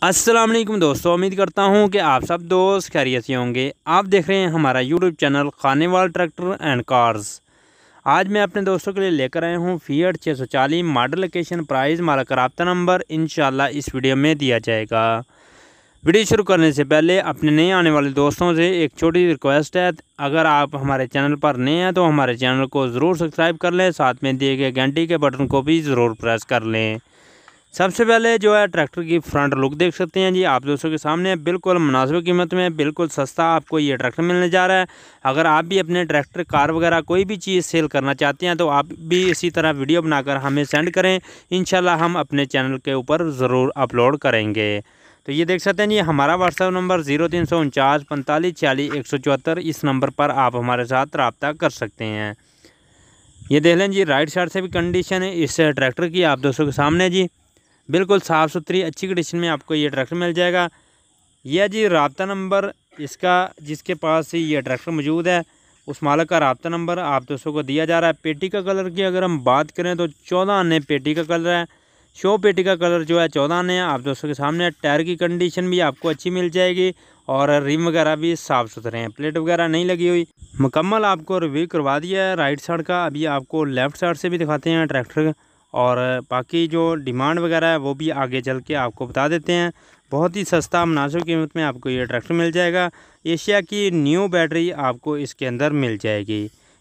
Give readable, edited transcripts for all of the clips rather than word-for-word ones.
अस्सलाम वालेकुम दोस्तों, उम्मीद करता हूं कि आप सब दोस्त खैरियत से होंगे। आप देख रहे हैं हमारा YouTube channel Khanewal tractor and cars. आज मैं अपने दोस्तों के लिए लेकर आया हूं फिएट 640 मॉडल लोकेशन प्राइस मालिक राब्ता नंबर इंशाल्लाह इस वीडियो में दिया जाएगा। वीडियो शुरू करने से पहले अपने नए आने वाले दोस्तों से एक छोटी रिक्वेस्ट है, अगर आप हमारे चैनल पर नए हैं तो हमारे चैनल को ज़रूर सब्सक्राइब कर लें, साथ में दिए गए घंटी के बटन को भी ज़रूर प्रेस कर लें। सबसे पहले जो है ट्रैक्टर की फ्रंट लुक देख सकते हैं जी आप दोस्तों के सामने। बिल्कुल मुनासिब कीमत में बिल्कुल सस्ता आपको ये ट्रैक्टर मिलने जा रहा है। अगर आप भी अपने ट्रैक्टर कार वगैरह कोई भी चीज़ सेल करना चाहते हैं तो आप भी इसी तरह वीडियो बनाकर हमें सेंड करें, इंशाल्लाह हम अपने चैनल के ऊपर ज़रूर अपलोड करेंगे। तो ये देख सकते हैं जी हमारा व्हाट्सएप नंबर 0349 45 46 174। इस नंबर पर आप हमारे साथ रब्ता कर सकते हैं। ये देख लें जी राइट साइड से भी कंडीशन है इस ट्रैक्टर की आप दोस्तों के सामने जी। बिल्कुल साफ़ सुथरी अच्छी कंडीशन में आपको ये ट्रैक्टर मिल जाएगा। यह जी रब्ता नंबर इसका जिसके पास ये ट्रैक्टर मौजूद है उस मालिक का रब्ता नंबर आप दोस्तों को दिया जा रहा है। पेटी का कलर की अगर हम बात करें तो 14 आने पेटी का कलर है। शो पेटी का कलर जो है 14 आने है आप दोस्तों के सामने। टायर की कंडीशन भी आपको अच्छी मिल जाएगी और रिम वगैरह भी साफ़ सुथरे हैं, प्लेट वगैरह नहीं लगी हुई। मुकम्मल आपको रिव्यू करवा दिया है राइट साइड का। अभी आपको लेफ़्ट साइड से भी दिखाते हैं ट्रैक्टर और बाकी जो डिमांड वगैरह है वो भी आगे चल के आपको बता देते हैं। बहुत ही सस्ता मुनासिब कीमत में आपको ये ट्रैक्टर मिल जाएगा। एशिया की न्यू बैटरी आपको इसके अंदर मिल जाएगी।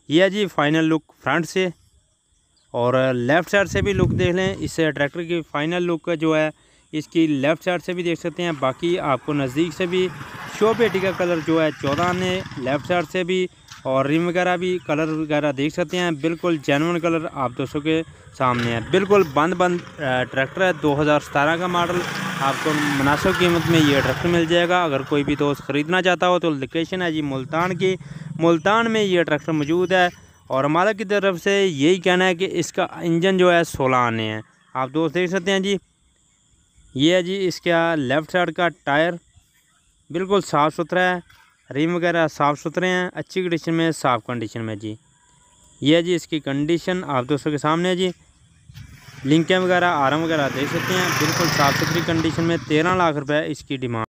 यह जी फाइनल लुक फ्रंट से और लेफ़्ट साइड से भी लुक देख लें। इस ट्रैक्टर की फ़ाइनल लुक जो है इसकी लेफ़्ट साइड से भी देख सकते हैं। बाकी आपको नज़दीक से भी शो पेटी का कलर जो है 14 आने लेफ़्ट साइड से भी और रिम वगैरह भी कलर वगैरह देख सकते हैं। बिल्कुल जेन्युइन कलर आप दोस्तों के सामने है। बिल्कुल बंद ट्रैक्टर है 2017 का मॉडल। आपको मुनासिब कीमत में ये ट्रैक्टर मिल जाएगा। अगर कोई भी दोस्त ख़रीदना चाहता हो तो लोकेशन है जी मुल्तान की। मुल्तान में ये ट्रैक्टर मौजूद है और मालिक की तरफ से यही कहना है कि इसका इंजन जो है 16 आने हैं आप दोस्त देख सकते हैं जी। ये है जी इसका लेफ़्ट साइड का टायर बिल्कुल साफ़ सुथरा है, रिम वगैरह साफ़ सुथरे हैं, अच्छी कंडीशन में साफ़ कंडीशन में जी। ये है जी इसकी कंडीशन आप दोस्तों के सामने है जी। लिंकें वगैरह आरम वगैरह देख सकते हैं। बिल्कुल साफ़ सुथरी कंडीशन में 13 लाख रुपए इसकी डिमांड।